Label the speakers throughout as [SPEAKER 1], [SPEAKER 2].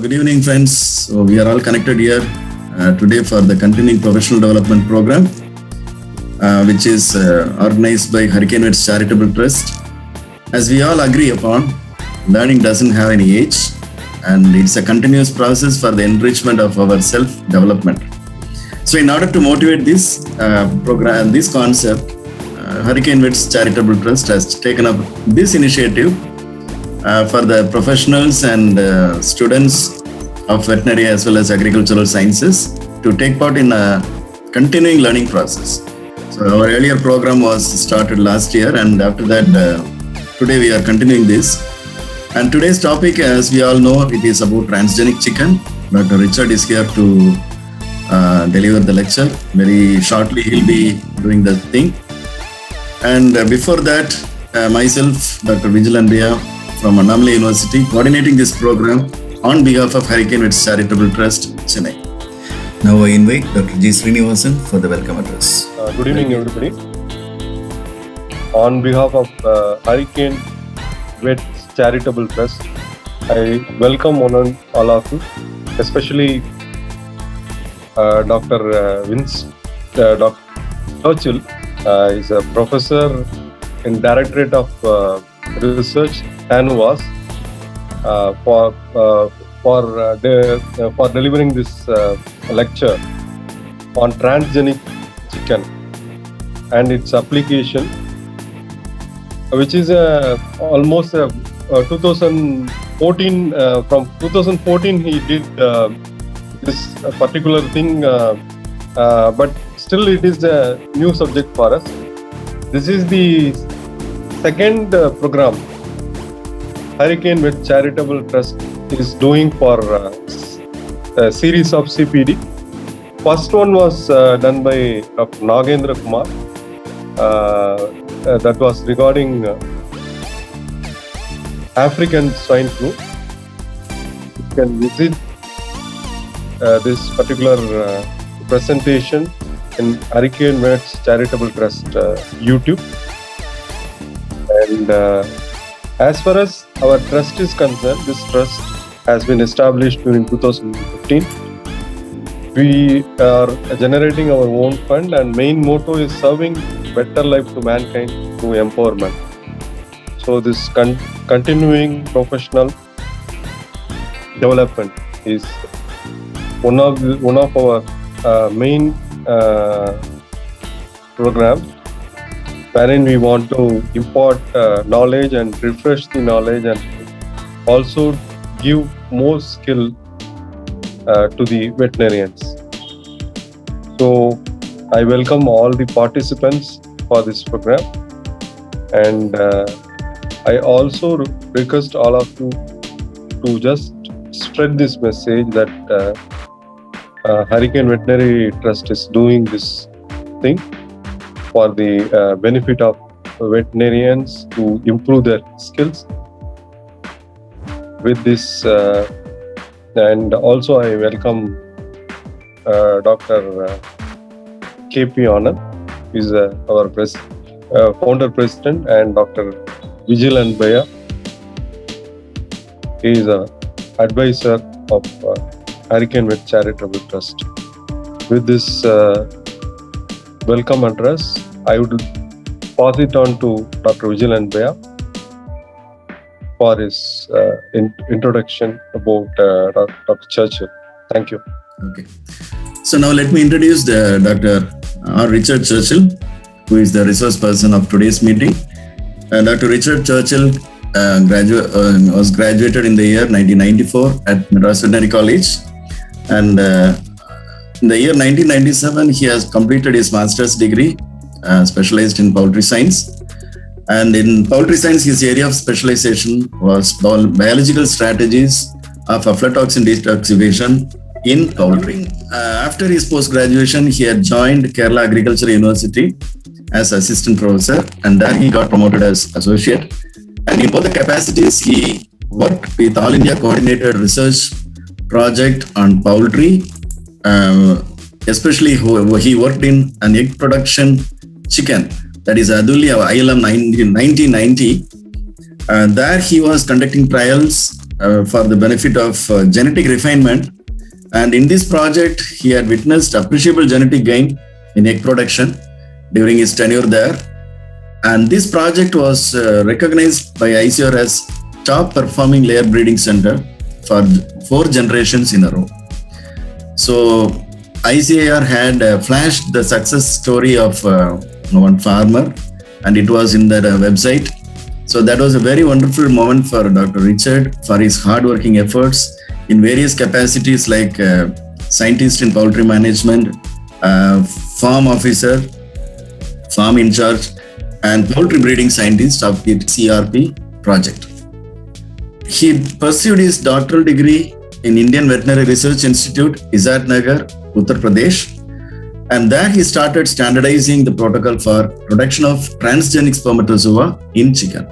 [SPEAKER 1] Good evening, friends. So we are all connected here today for the continuing professional development program, which is organized by Hurricane Vets Charitable Trust. As we all agree upon, learning doesn't have any age, and it's a continuous process for the enrichment of our self-development. So in order to motivate this program, this concept, Hurricane Vets Charitable Trust has taken up this initiative for the professionals and students of veterinary as well as agricultural sciences to take part in a continuing learning process. So our earlier program was started last year, and after that, today we are continuing this. And today's topic, as we all know, it is about transgenic chicken. Dr. Richard is here to deliver the lecture. Very shortly, he'll be doing the thing. And before that, myself, Dr. Vijil Anbaya from Annamalai University, coordinating this program on behalf of Hurricane Vets Charitable Trust, Chennai.
[SPEAKER 2] Now I invite Dr. G. Srinivasan for the welcome address.
[SPEAKER 3] Good evening, everybody. On behalf of Hurricane Vets Charitable Trust, I welcome all of you, especially Dr. Dr. Churchill is a professor in Directorate of Research and was for delivering this lecture on transgenic chicken and its application, which is almost 2014. From 2014, he did this particular thing, but still it is a new subject for us. This is the second program Hurricane Vets Charitable Trust is doing for a series of CPD. First one was done by Dr. Nagendra Kumar. That was regarding African swine flu. You can visit this particular presentation in Hurricane Vets Charitable Trust YouTube. And as far as our trust is concerned, this trust has been established during 2015. We are generating our own fund, and main motto is serving better life to mankind through empowerment. So this continuing professional development is one of our main programs, wherein we want to impart knowledge and refresh the knowledge and also give more skill to the veterinarians. So I welcome all the participants for this program, and I also request all of you to just spread this message that Hurricane Veterinary Trust is doing this thing for the benefit of veterinarians to improve their skills. With this, and also I welcome Dr. K.P. Anand, who is our founder president, and Dr. Vijil Anbaya. He is an advisor of Hurricane Vets Charitable Trust. With this welcome address, I would pass it on to Dr. Vijil Anbaya for his introduction about Dr. Churchill. Thank you.
[SPEAKER 1] Okay. So now let me introduce Dr. R. Richard Churchill, who is the resource person of today's meeting. Dr. Richard Churchill was graduated in the year 1994 at Madras Veterinary College, and in the year 1997 he has completed his master's degree, specialized in poultry science. And in poultry science, his area of specialization was biological strategies of aflatoxin detoxification in poultry. After his post-graduation, he had joined Kerala Agricultural University as assistant professor, and there he got promoted as associate. And in both the capacities, he worked with All India Coordinated Research Project on poultry. Especially he worked in an egg production chicken, that is Adulya ILM 1990. There he was conducting trials for the benefit of genetic refinement. And in this project, he had witnessed appreciable genetic gain in egg production during his tenure there. And this project was recognized by ICAR as top performing layer breeding center for 4 generations in a row. So ICAR had flashed the success story of one farmer, and it was in their website. So that was a very wonderful moment for Dr. Richard for his hardworking efforts in various capacities like scientist in poultry management, farm officer, farm in charge, and poultry breeding scientist of the CRP project. He pursued his doctoral degree in Indian Veterinary Research Institute, Azadnagar, Uttar Pradesh. And there he started standardizing the protocol for production of transgenic spermatozoa in chicken.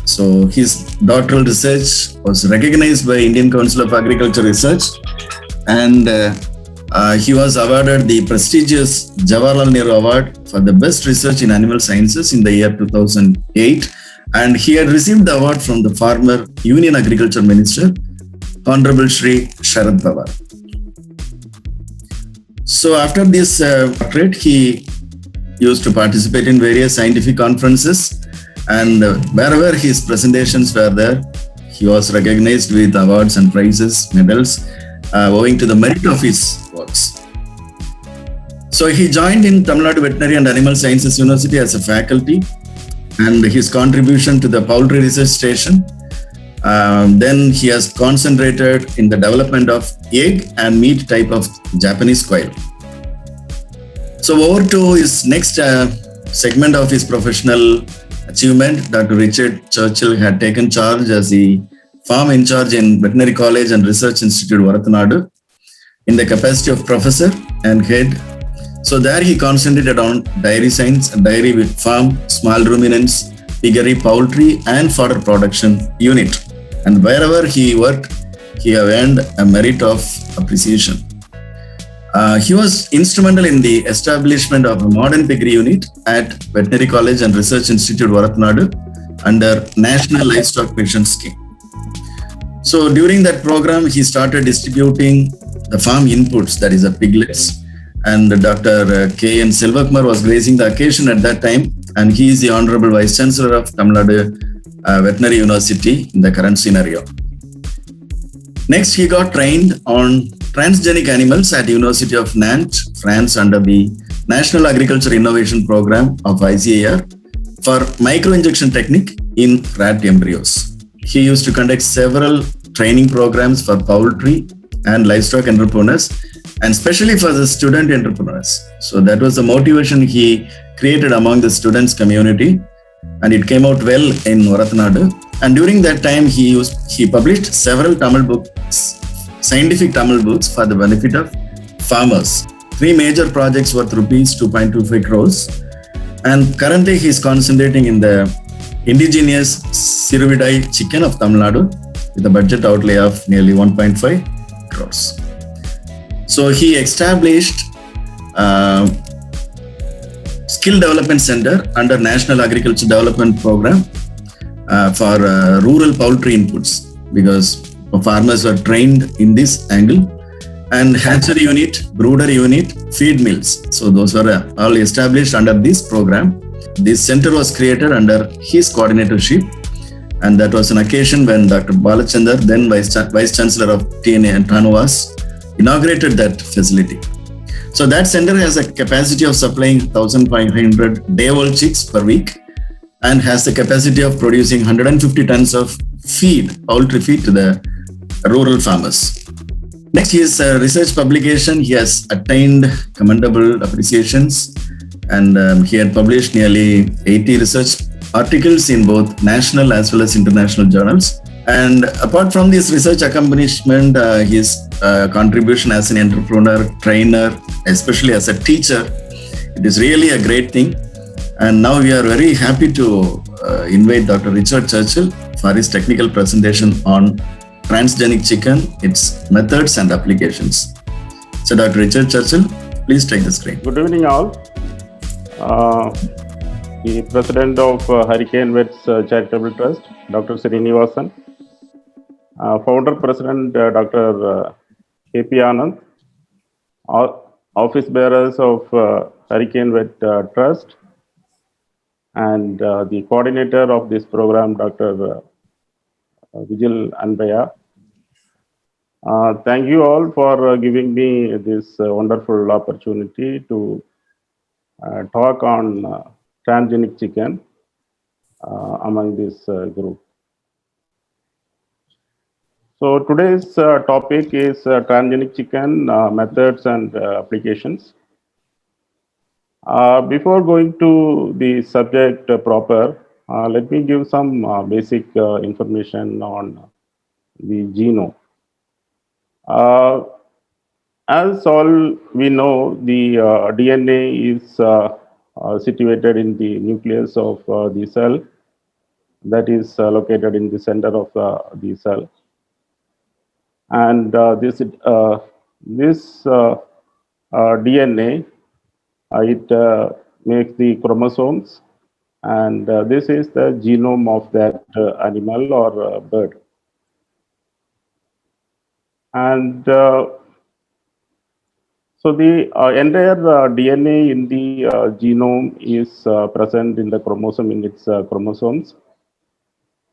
[SPEAKER 1] So his doctoral research was recognized by Indian Council of Agriculture Research, and he was awarded the prestigious Jawaharlal Nehru Award for the best research in animal sciences in the year 2008. And he had received the award from the former Union Agriculture Minister, Honorable Shri Sharad Pawar. So after this doctorate, he used to participate in various scientific conferences, and wherever his presentations were there, he was recognized with awards and prizes, medals, owing to the merit of his works. So he joined in Tamil Nadu Veterinary and Animal Sciences University as a faculty, and his contribution to the poultry research station. Then he has concentrated in the development of egg and meat type of Japanese quail. So over to his next segment of his professional achievement, Dr. Richard Churchill had taken charge as the farm in charge in Veterinary College and Research Institute, Varathanadu, in the capacity of professor and head. So there he concentrated on dairy science, dairy with farm, small ruminants, piggery, poultry, and fodder production unit. And wherever he worked, he earned a merit of appreciation. He was instrumental in the establishment of a modern piggery unit at Veterinary College and Research Institute, Varathanadu, under National Livestock Pension Scheme. So during that program, he started distributing the farm inputs, that is the piglets. And Dr. K. N. Selvakumar was gracing the occasion at that time, and he is the Honorable Vice Chancellor of Tamil Nadu Veterinary University in the current scenario. Next, he got trained on transgenic animals at University of Nantes, France, under the National Agriculture Innovation Program of ICAR for microinjection technique in rat embryos. He used to conduct several training programs for poultry and livestock entrepreneurs, and especially for the student entrepreneurs. So that was the motivation he created among the students community, and it came out well in Varathanadu. And during that time, he published several Tamil books, scientific Tamil books for the benefit of farmers. 3 major projects worth rupees 2.25 crores. And currently he is concentrating in the indigenous Siruvidai chicken of Tamil Nadu with a budget outlay of nearly 1.5 crores. So he established Skill Development Center under National Agriculture Development Program for rural poultry inputs, because farmers were trained in this angle, and hatchery unit, brooder unit, feed mills. So those were all established under this program. This center was created under his coordinatorship, and that was an occasion when Dr. Balachandar, then Vice Chancellor of TNA and Tanuvas, inaugurated that facility. So that center has a capacity of supplying 1,500 day-old chicks per week, and has the capacity of producing 150 tons of feed, poultry feed, to the rural farmers. Next, his research publication, he has attained commendable appreciations, and he had published nearly 80 research articles in both national as well as international journals. And apart from this research accomplishment, his contribution as an entrepreneur, trainer, especially as a teacher, it is really a great thing. And now we are very happy to invite Dr. Richard Churchill for his technical presentation on transgenic chicken, its methods and applications. So Dr. Richard Churchill, please take the screen.
[SPEAKER 4] Good evening all. The President of Hurricane Vets Charitable Trust, Dr. Srinivasan, Founder President Dr. K.P. Anand, office bearers of Hurricane Vet Trust, and the coordinator of this program, Dr. Vijil Anbaya. Thank you all for giving me this wonderful opportunity to talk on transgenic chicken among this group. So today's topic is transgenic chicken methods and applications. Before going to the subject proper, let me give some basic information on the genome. As all we know, the DNA is situated in the nucleus of the cell, that is located in the center of the cell. And this DNA, it makes the chromosomes, and this is the genome of that animal or bird. And so the entire DNA in the genome is present in the chromosome, in its chromosomes.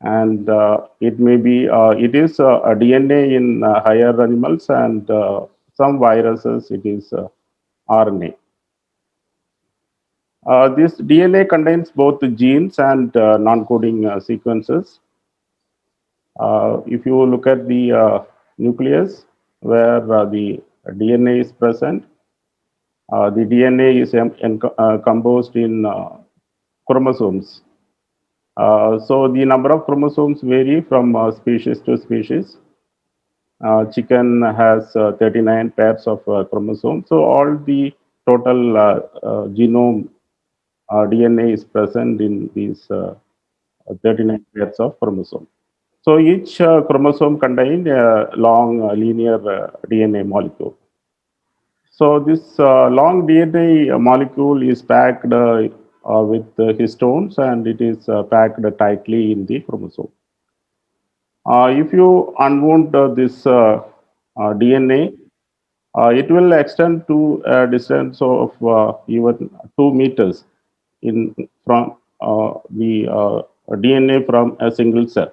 [SPEAKER 4] And it may be, it is a DNA in higher animals, and some viruses, it is RNA. This DNA contains both genes and non-coding sequences. If you look at the nucleus, where the DNA is present, the DNA is composed in chromosomes. So the number of chromosomes vary from species to species. Chicken has 39 pairs of chromosomes. So all the total genome DNA is present in these 39 pairs of chromosomes. So each chromosome contains a long linear DNA molecule. So this long DNA molecule is packed with histones, and it is packed tightly in the chromosome. If you unwound this DNA, it will extend to a distance of even 2 meters from the DNA from a single cell.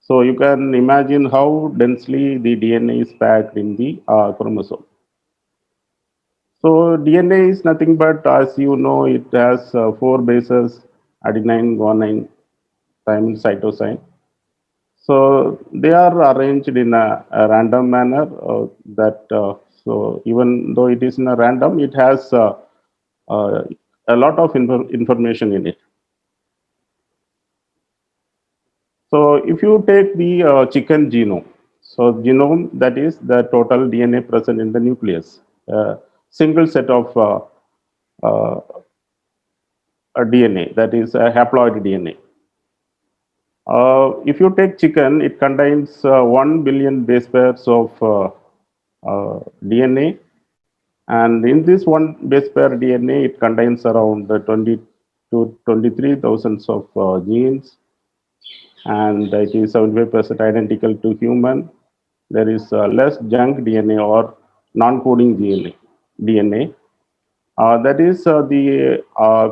[SPEAKER 4] So you can imagine how densely the DNA is packed in the chromosome. So DNA is nothing but, as you know, it has 4 bases: adenine, guanine, thymine, cytosine. So they are arranged in a random manner. So even though it is in a random, it has a lot of information in it. So if you take the chicken genome, so genome, that is the total DNA present in the nucleus, single set of a DNA, that is a haploid DNA. If you take chicken, it contains 1 billion base pairs of DNA, and in this one base pair DNA, it contains around 20 to 23,000 of genes, and it is 75% identical to human. There is less junk DNA or non-coding DNA. That is the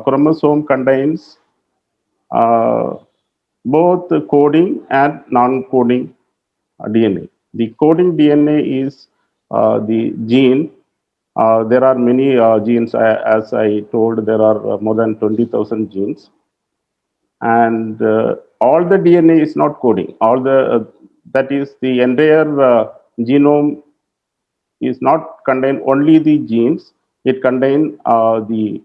[SPEAKER 4] chromosome contains both coding and non-coding DNA. The coding DNA is the gene. There are many genes. As I told, there are more than 20,000 genes. And all the DNA is not coding. All the that is the entire genome is not contain only the genes. It contain the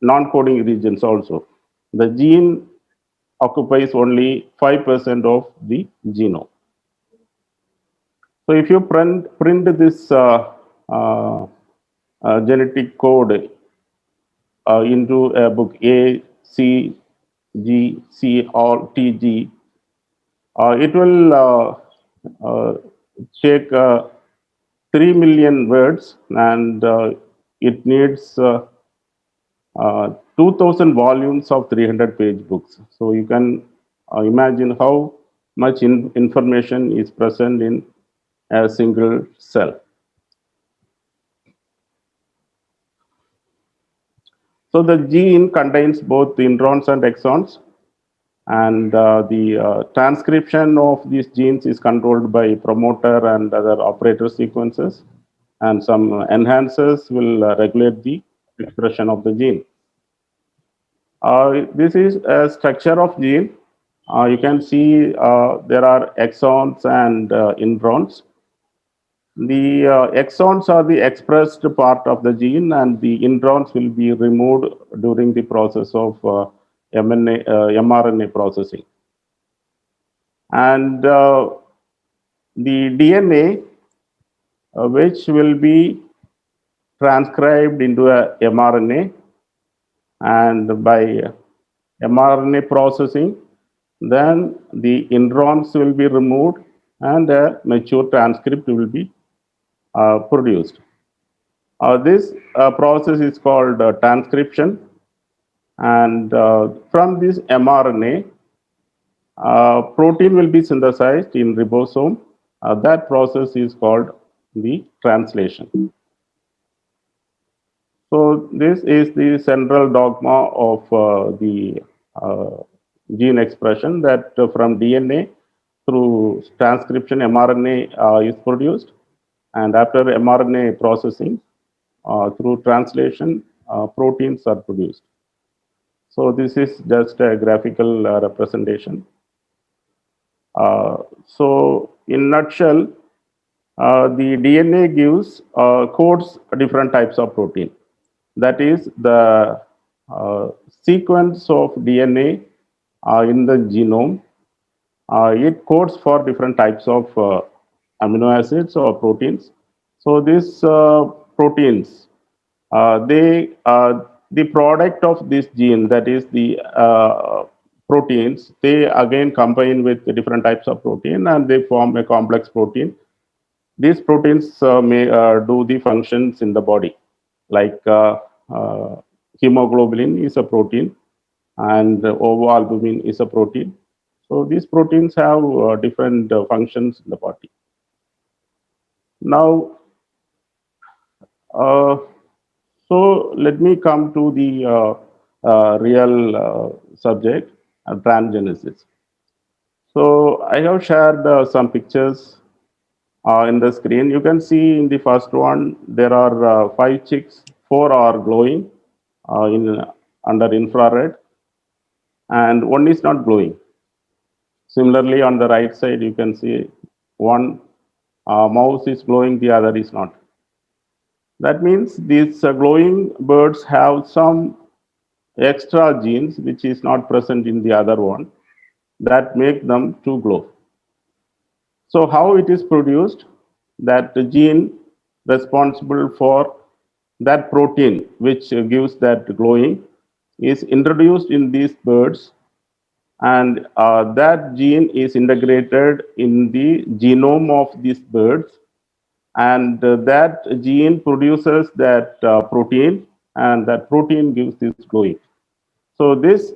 [SPEAKER 4] non-coding regions also. The gene occupies only 5% of the genome. So if you print this genetic code into a book A, C, G, C, or TG, it will take 3 million words, and it needs 2,000 volumes of 300-page books. So you can imagine how much information is present in a single cell. So the gene contains both introns and exons, and the transcription of these genes is controlled by promoter and other operator sequences, and some enhancers will regulate the expression of the gene. This is a structure of gene. You can see there are exons and introns. The exons are the expressed part of the gene, and the introns will be removed during the process of mRNA processing. And the DNA, which will be transcribed into a mRNA, and by mRNA processing, then the introns will be removed and a mature transcript will be produced. This process is called transcription, and from this mRNA, protein will be synthesized in ribosome. That process is called the translation. So this is the central dogma of the gene expression, that from DNA through transcription, mRNA is produced, and after mRNA processing, through translation, proteins are produced. So this is just a graphical representation. So in nutshell, the DNA gives codes different types of protein. That is, the sequence of DNA in the genome, it codes for different types of amino acids or proteins. So these proteins, the product of this gene, that is the proteins, they again combine with the different types of protein and they form a complex protein. These proteins may do the functions in the body, like hemoglobin is a protein and ovoalbumin is a protein. So these proteins have different functions in the body. Now, so let me come to the real subject, transgenesis. So I have shared some pictures in the screen. You can see in the first one, there are 5 chicks, 4 are glowing under infrared, and 1 is not glowing. Similarly, on the right side, you can see one mouse is glowing, the other is not. That means these glowing birds have some extra genes which is not present in the other one, that make them to glow. So how it is produced? That the gene responsible for that protein which gives that glowing is introduced in these birds, and that gene is integrated in the genome of these birds, and that gene produces that protein, and that protein gives this glowing. So these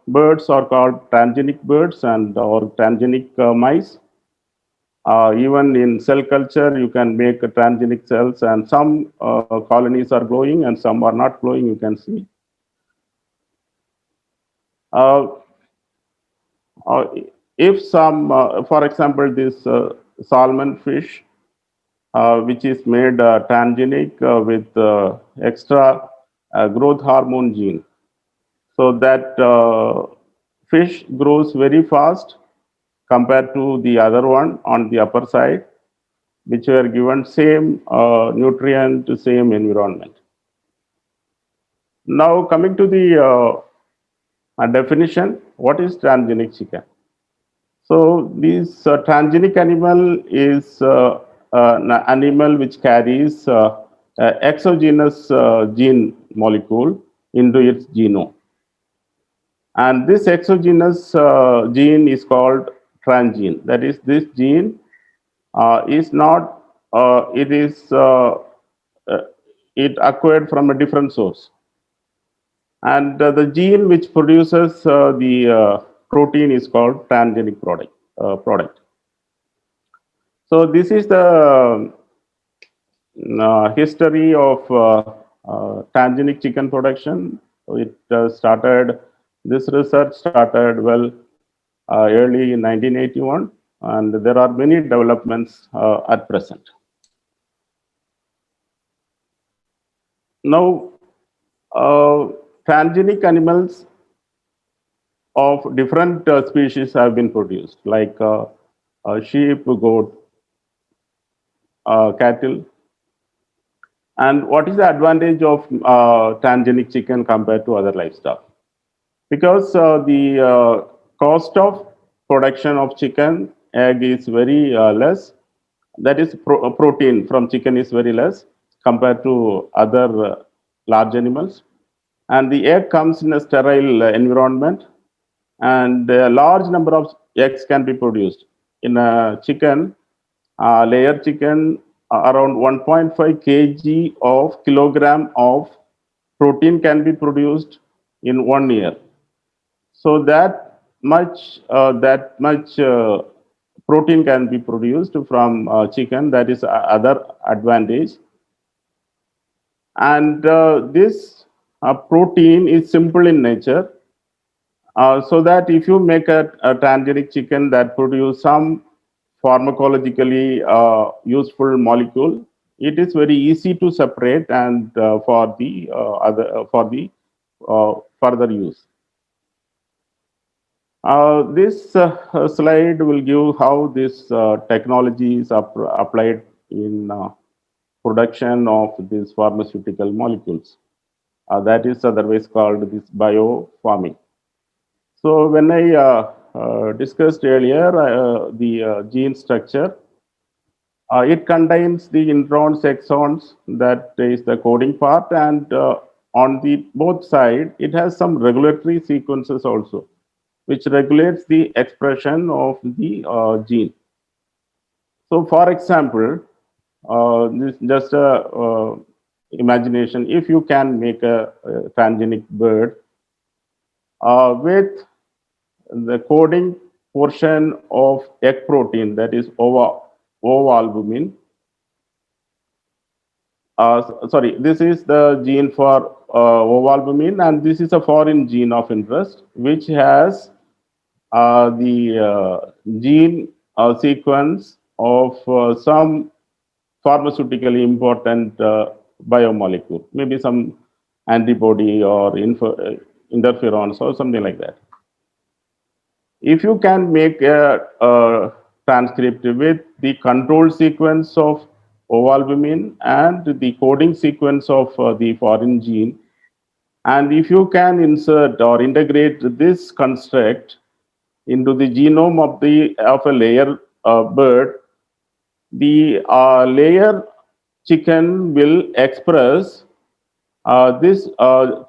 [SPEAKER 4] birds are called transgenic birds and or transgenic mice. Even in cell culture, you can make transgenic cells, and some colonies are glowing and some are not glowing, you can see. If some, for example, this salmon fish, which is made transgenic with extra growth hormone gene, so that fish grows very fast compared to the other one on the upper side, which were given same nutrient, same environment. Now coming to the definition, what is transgenic chicken? So this transgenic animal is an animal which carries exogenous gene molecule into its genome. And this exogenous gene is called transgene. That is, this gene is not, it acquired from a different source. And the gene which produces the protein is called transgenic product. product. So this is the history of transgenic chicken production. It started, this research started early in 1981, and there are many developments at present. Now, transgenic animals of different species have been produced, like sheep, goat, cattle. And what is the advantage of transgenic chicken compared to other livestock? Because the cost of production of chicken egg is very less. That is, protein from chicken is very less compared to other large animals. And the egg comes in a sterile environment, and a large number of eggs can be produced. In a chicken, layer chicken, around 1.5 kg of kilogram of protein can be produced in 1 year. So that much protein can be produced from chicken. That is other advantage. And this protein is simple in nature. So that if you make a transgenic chicken that produce some pharmacologically useful molecule, it is very easy to separate and for the further use. This slide will give how this technology is applied in production of these pharmaceutical molecules. That is otherwise called this biofarming. So when I discussed earlier the gene structure, it contains the introns, exons, that is the coding part, and on the both side, it has some regulatory sequences also, which regulates the expression of the gene. So for example, this just a imagination, if you can make a transgenic bird with the coding portion of egg protein, that is ovalbumin. Sorry, this is the gene for ovalbumin, and this is a foreign gene of interest, which has the gene sequence of some pharmaceutically important biomolecule, maybe some antibody or interferons or something like that. If you can make a transcript with the control sequence of ovalbumin and the coding sequence of the foreign gene, and if you can insert or integrate this construct into the genome of a layer bird, the layer chicken will express this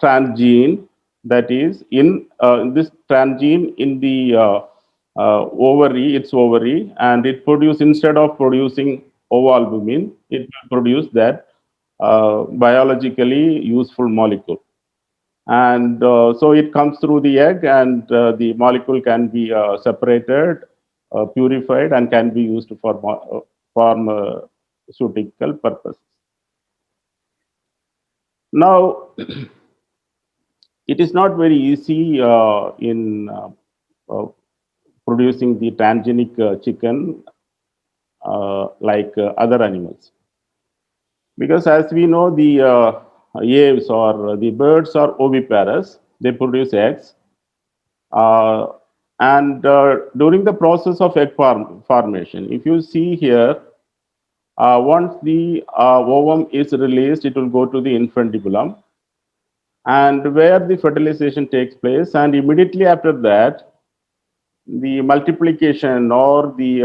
[SPEAKER 4] transgene, that is in this transgene in the ovary, and it produce, instead of producing ovalbumin, it will produce that biologically useful molecule. And so it comes through the egg, and the molecule can be separated, purified, and can be used for pharmaceutical purposes. Now, it is not very easy in producing the transgenic chicken like other animals, because as we know, the aves or the birds are oviparous, they produce eggs, and during the process of egg formation, if you see here, once the ovum is released, it will go to the infundibulum, and where the fertilization takes place, and immediately after that, the multiplication or the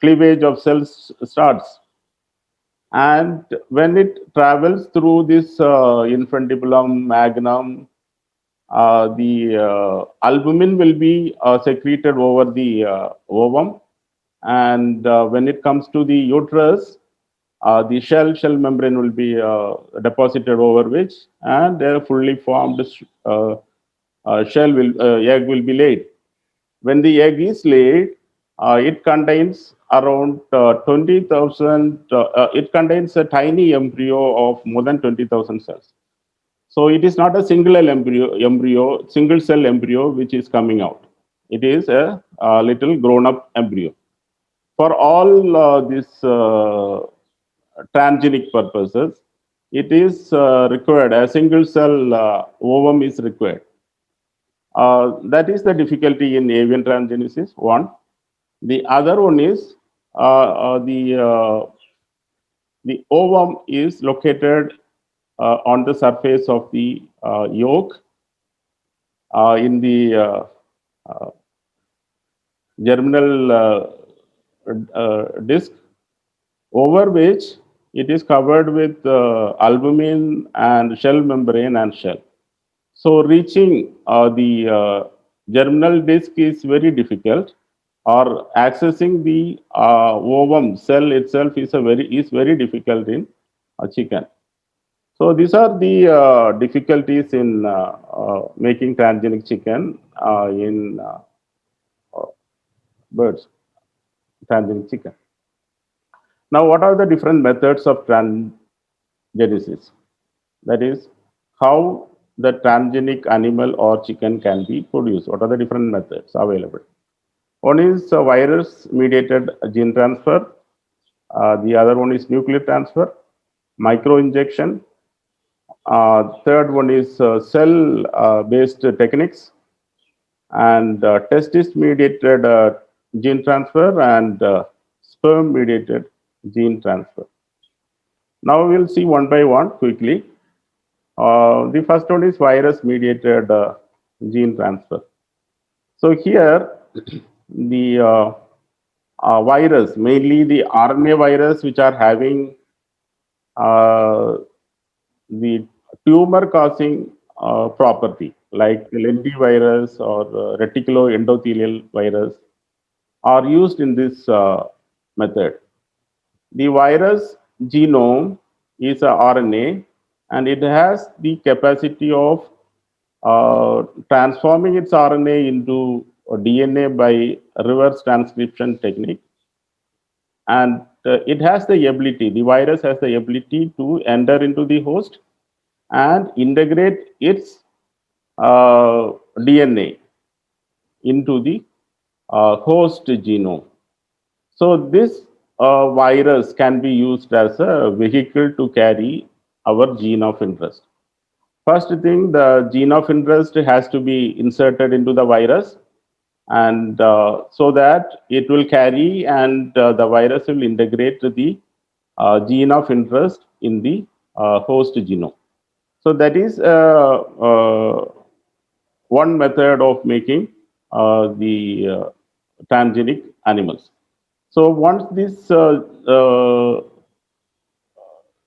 [SPEAKER 4] cleavage of cells starts. And when it travels through this infundibulum, magnum, the albumin will be secreted over the ovum, and when it comes to the uterus, the shell membrane will be deposited over which, and a fully formed egg will be laid. when the egg is laid, it contains around 20,000, it contains a tiny embryo of more than 20,000 cells. So it is not a single single cell embryo which is coming out. It is a little grown up embryo. For all these transgenic purposes, it is required, a single cell ovum is required. That is the difficulty in avian transgenesis, one. The other one is the ovum is located on the surface of the yolk in the germinal disc, over which it is covered with albumin and shell membrane and shell. So reaching the germinal disc is very difficult, or accessing the ovum cell itself is very difficult in chicken. So these are the difficulties in making transgenic chicken in birds, transgenic chicken. Now, what are the different methods of transgenesis? That is, how the transgenic animal or chicken can be produced. What are the different methods available? One is virus-mediated gene transfer. The other one is nuclear transfer, microinjection. Third one is cell-based techniques, and testis-mediated gene transfer, and sperm-mediated gene transfer. Now we'll see one by one quickly. The first one is virus-mediated gene transfer. So here, the virus, mainly the RNA virus, which are having the tumor-causing property, like lentivirus or reticuloendothelial virus, are used in this method. The virus genome is a RNA, and it has the capacity of transforming its RNA into DNA by reverse transcription technique. And it has the ability, the virus has the ability to enter into the host and integrate its DNA into the host genome. So this virus can be used as a vehicle to carry our gene of interest. First thing, the gene of interest has to be inserted into the virus, and so that it will carry, and the virus will integrate the gene of interest in the host genome. So that is one method of making the transgenic animals. So once this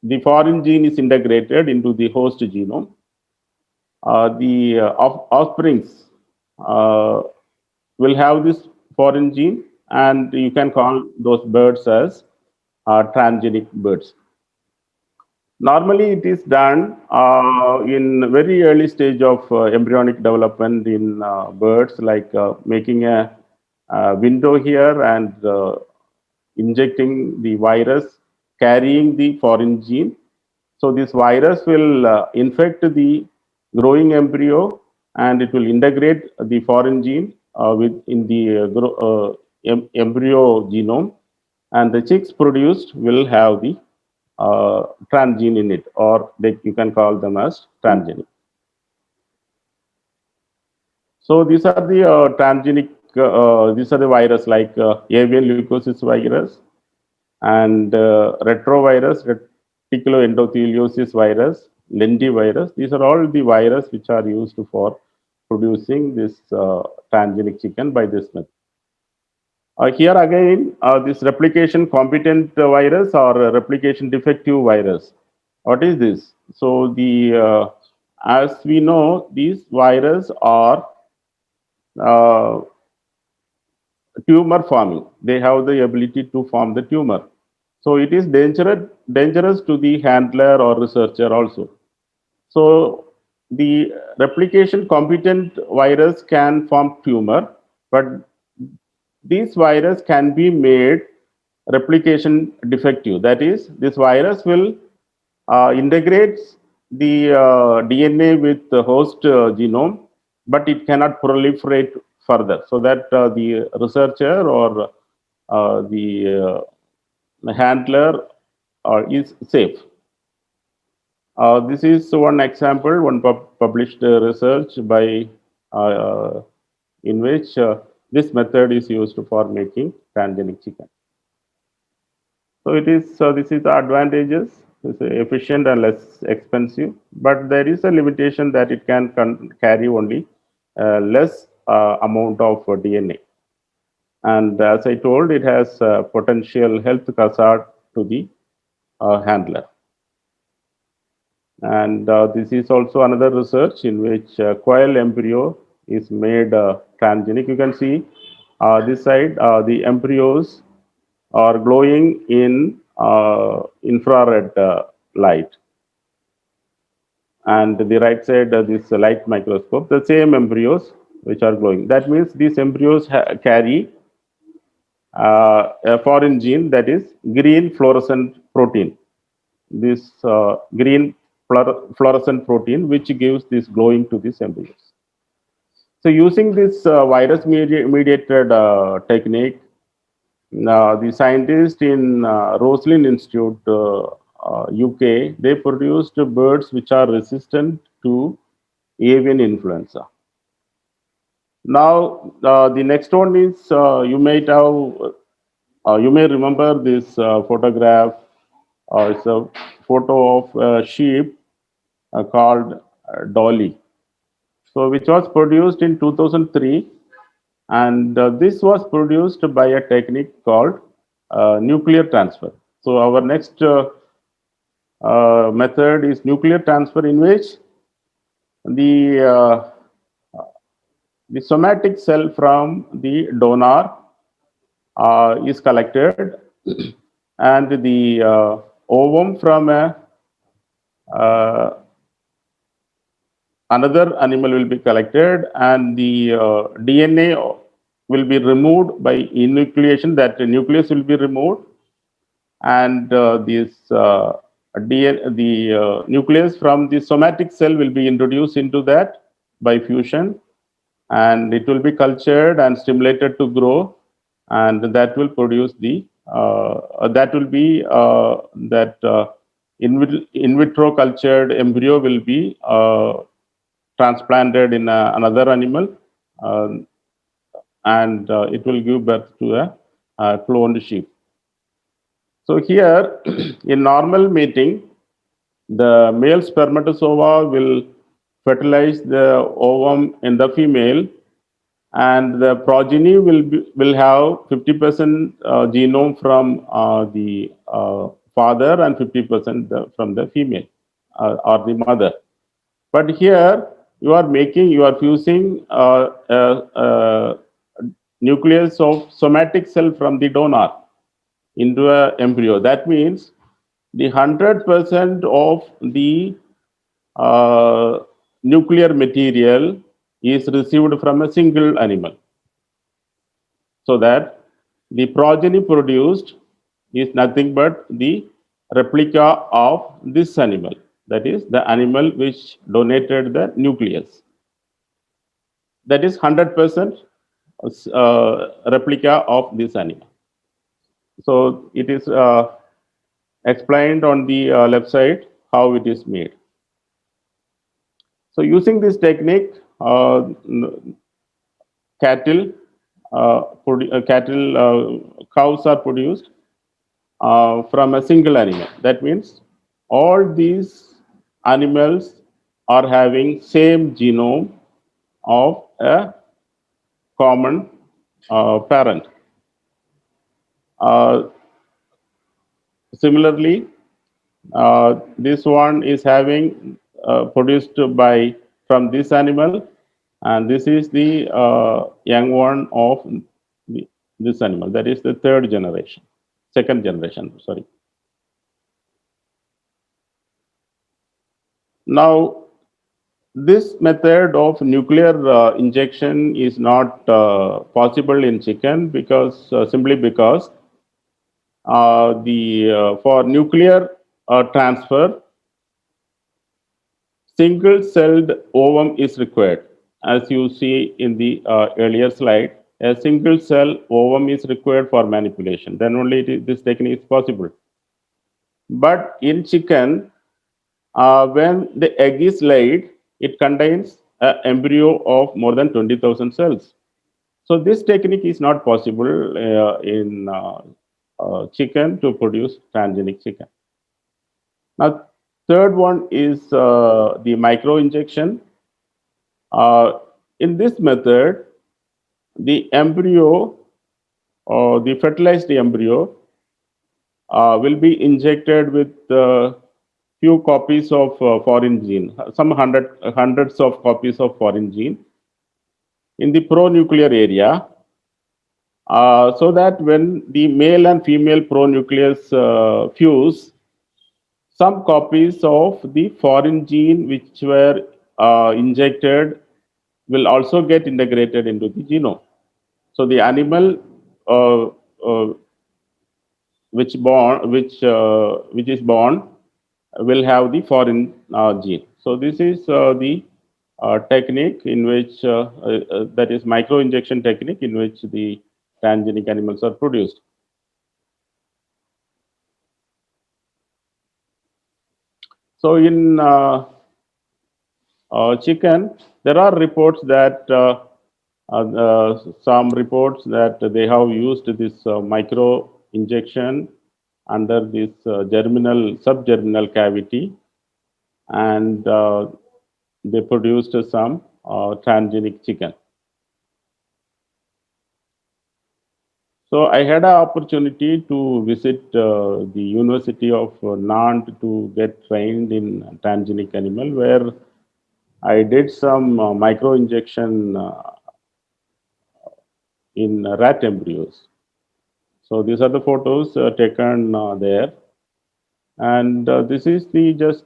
[SPEAKER 4] the foreign gene is integrated into the host genome, the offsprings will have this foreign gene, and you can call those birds as transgenic birds. Normally, it is done in very early stage of embryonic development in birds, like making a window here and injecting the virus carrying the foreign gene. So this virus will infect the growing embryo, and it will integrate the foreign gene in the embryo genome, and the chicks produced will have the transgene in it, or you can call them as transgenic. So these are the transgenic, these are the virus like avian leukosis virus and retrovirus, reticuloendotheliosis virus, lentivirus. These are all the virus which are used for producing this transgenic chicken by this method. Here again, this replication competent virus or replication defective virus. What is this? So the as we know, these viruses are tumor forming. They have the ability to form the tumor. So it is dangerous to the handler or researcher also. So the replication competent virus can form tumor, but this virus can be made replication defective. That is, this virus will integrate the DNA with the host genome, but it cannot proliferate further, so that the researcher or the handler is safe. This is one example, one published research by in which this method is used for making transgenic chicken. So it is this is the advantages. It's efficient and less expensive, but there is a limitation that it can carry only less amount of DNA. And as I told, it has potential health hazard to the handler. And this is also another research in which quail embryo is made transgenic. You can see this side, the embryos are glowing in infrared light. And the right side, this light microscope, the same embryos which are glowing. That means these embryos carry a foreign gene, that is green fluorescent protein. This green fluorescent protein which gives this glowing to these embryos. So using this virus mediated technique, the scientists in Roslin Institute, UK, they produced birds which are resistant to avian influenza. Now, the next one is you may remember this photograph. It's a photo of a sheep called Dolly. So, which was produced in 2003, and this was produced by a technique called nuclear transfer. So, our next method is nuclear transfer, in which the somatic cell from the donor is collected, and the ovum from another animal will be collected, and the DNA will be removed by enucleation. That nucleus will be removed, and the nucleus from the somatic cell will be introduced into that by fusion, and it will be cultured and stimulated to grow, and that will produce the in vitro cultured embryo will be transplanted in another animal, and it will give birth to a cloned sheep. So here, in normal mating, the male spermatozoa will fertilize the ovum in the female, and the progeny will have 50% genome from the father and 50% from the female or the mother. But here you are fusing nucleus of somatic cell from the donor into an embryo. That means the 100% of the nuclear material is received from a single animal, so that the progeny produced is nothing but the replica of this animal, that is the animal which donated the nucleus. That is 100% replica of this animal. So it is explained on the left side how it is made. So using this technique, cows are produced from a single animal. That means all these animals are having same genome of a common parent. Similarly, this one is having produced from this animal, and this is the young one of this animal. That is the second generation. Sorry. Now, This method of nuclear injection is not possible in chicken because simply because for nuclear transfer, single-celled ovum is required. As you see in the earlier slide, a single-cell ovum is required for manipulation. Then only this technique is possible. But in chicken, when the egg is laid, it contains an embryo of more than 20,000 cells. So this technique is not possible in chicken to produce transgenic chicken. Now, third one is the micro injection. In this method, the embryo or the fertilized embryo will be injected with few copies of foreign gene, some hundreds of copies of foreign gene in the pronuclear area, so that when the male and female pronucleus fuse, some copies of the foreign gene which were injected will also get integrated into the genome. So the animal which is born will have the foreign gene. So this is the technique in which that is micro injection technique in which the transgenic animals are produced. So in chicken, there are reports that some reports that they have used this micro injection under this subgerminal cavity, and they produced some transgenic chicken. So I had an opportunity to visit the University of Nantes to get trained in transgenic animal, where I did some micro injection in rat embryos. So these are the photos taken there. And this is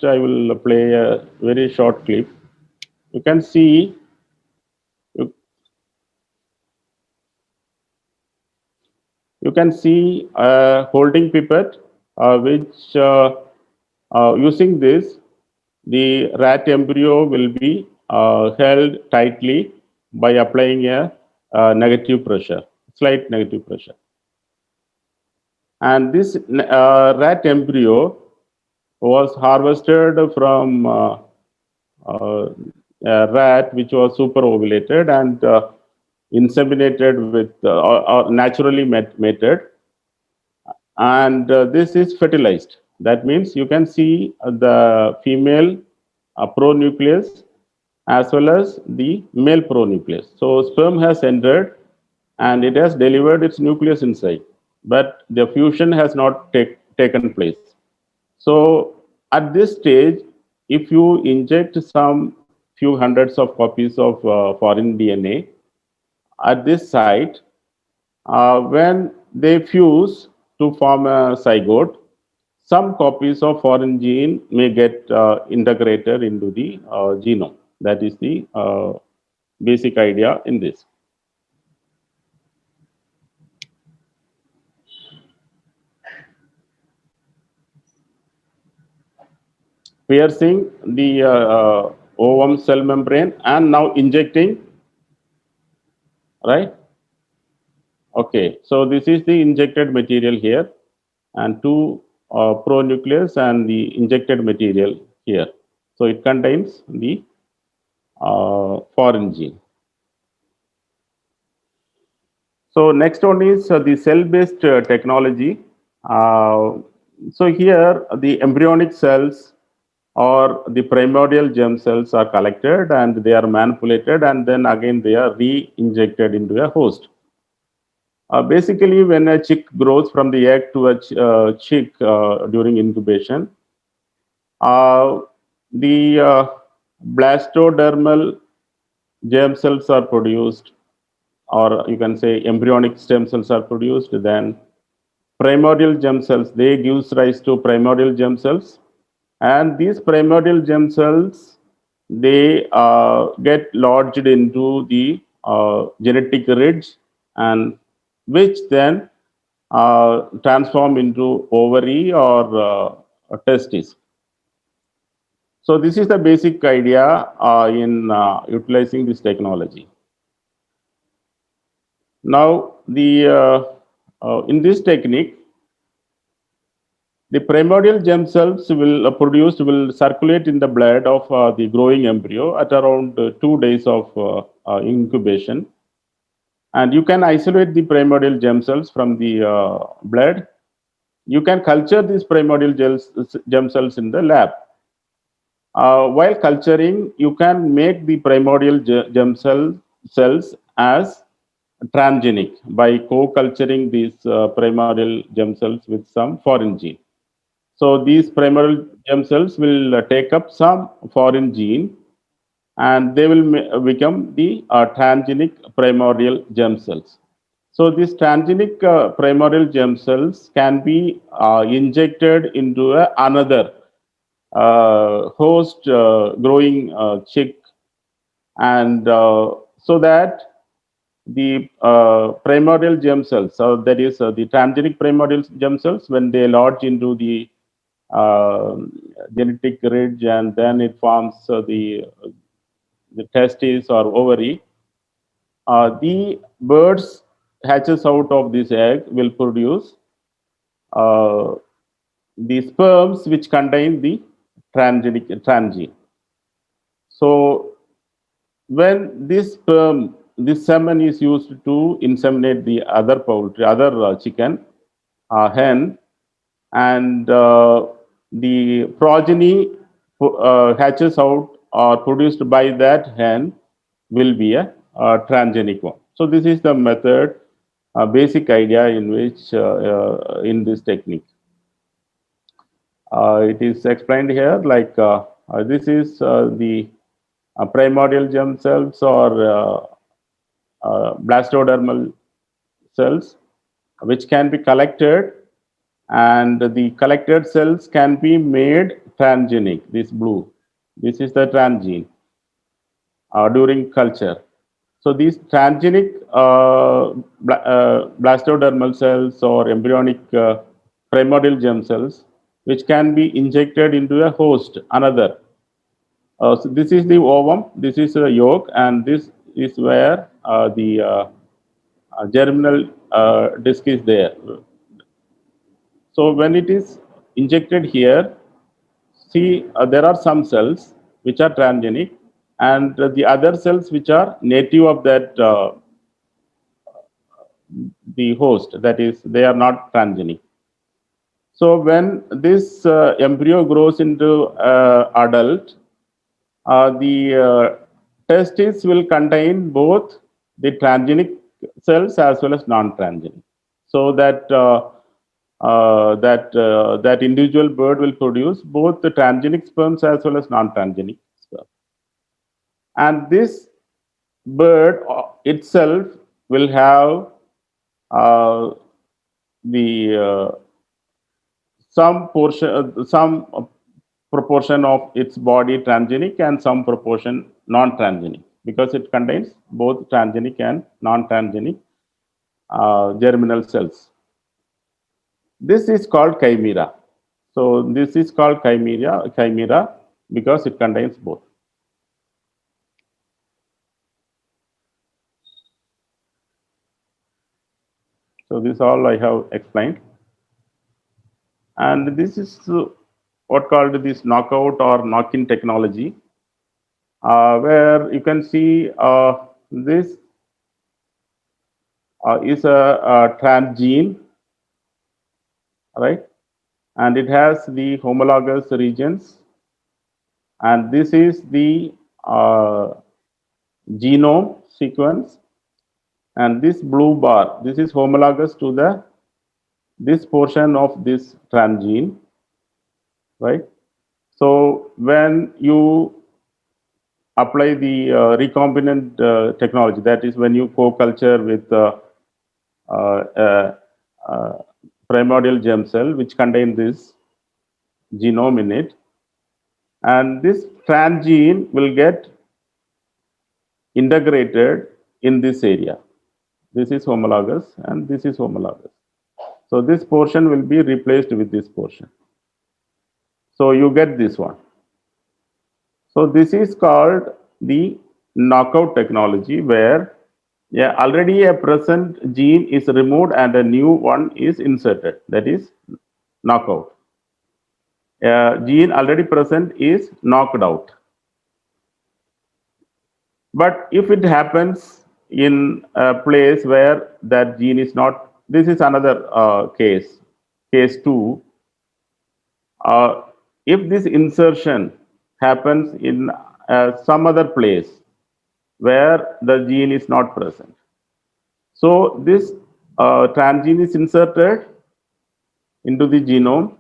[SPEAKER 4] I will play a very short clip. You can see, you can see a holding pipette, which using this, the rat embryo will be held tightly by applying a negative pressure, slight negative pressure. And this rat embryo was harvested from a rat which was super ovulated and inseminated with or naturally mated, and this is fertilized. That means you can see the female pronucleus as well as the male pronucleus. So sperm has entered and it has delivered its nucleus inside, but the fusion has not taken place. So at this stage, if you inject some few hundreds of copies of foreign DNA at this site, when they fuse to form a zygote, some copies of foreign gene may get integrated into the genome. That is the basic idea in this. Piercing the ovum cell membrane and now injecting, right? Okay, so this is the injected material here, and two pronucleus and the injected material here. So it contains the foreign gene. So next one is the cell-based technology. So here the embryonic cells or the primordial germ cells are collected and they are manipulated, and then again they are re-injected into a host. Basically, when a chick grows from the egg to a chick during incubation, the blastodermal germ cells are produced, or you can say embryonic stem cells are produced. Then primordial germ cells, they gives rise to primordial germ cells, and these primordial germ cells they get lodged into the genetic ridge, and which then transform into ovary or testis. So this is the basic idea in utilizing this technology. Now, in this technique, the primordial germ cells will circulate in the blood of the growing embryo at around 2 days of incubation, and you can isolate the primordial germ cells from the blood. You can culture these primordial germ cells in the lab. While culturing, you can make the primordial germ cells as transgenic by co-culturing these primordial germ cells with some foreign gene. So these primordial germ cells will take up some foreign gene, and they will become the transgenic primordial germ cells. So these transgenic primordial germ cells can be injected into another host growing chick, and so that the primordial germ cells, so that is the transgenic primordial germ cells, when they lodge into the genetic ridge, and then it forms the testes or ovary, the birds hatches out of this egg will produce uh, the sperms which contain the transgene. So when this semen is used to inseminate the other poultry, other chicken, hen, and the progeny hatches out or produced by that hen will be a transgenic one. So this is the method, basic idea in which in this technique. It is explained here like this is the primordial germ cells or blastodermal cells, which can be collected, and the collected cells can be made transgenic. This blue, this is the transgene during culture. So these transgenic blastodermal cells or embryonic primordial germ cells, which can be injected into a host, another. So this is the ovum, this is the yolk, and this is where the germinal disc is there. So when it is injected here, see there are some cells which are transgenic, and the other cells which are native of that the host, that is, they are not transgenic. So when this embryo grows into adult, the testis will contain both the transgenic cells as well as non-transgenic, so that that individual bird will produce both the transgenic sperms as well as non-transgenic sperm. And this bird itself will have the some portion, some proportion of its body transgenic and some proportion non-transgenic, because it contains both transgenic and non-transgenic germinal cells. This is called chimera. So this is called chimera because it contains both. So this all I have explained. And this is what called this knockout or knock-in technology, where you can see this is a transgene, right? And it has the homologous regions, and this is the genome sequence, and this blue bar, this is homologous to this portion of this transgene, right? So when you apply the recombinant technology, that is when you co-culture with primordial germ cell which contain this genome in it, and this transgene will get integrated in this area. This is homologous and this is homologous. So this portion will be replaced with this portion. So you get this one. So this is called the knockout technology, where already a present gene is removed and a new one is inserted. That is knockout. A gene already present is knocked out. But if it happens in a place where that gene is not, this is another case, case 2. If this insertion happens in some other place where the gene is not present, so this transgene is inserted into the genome,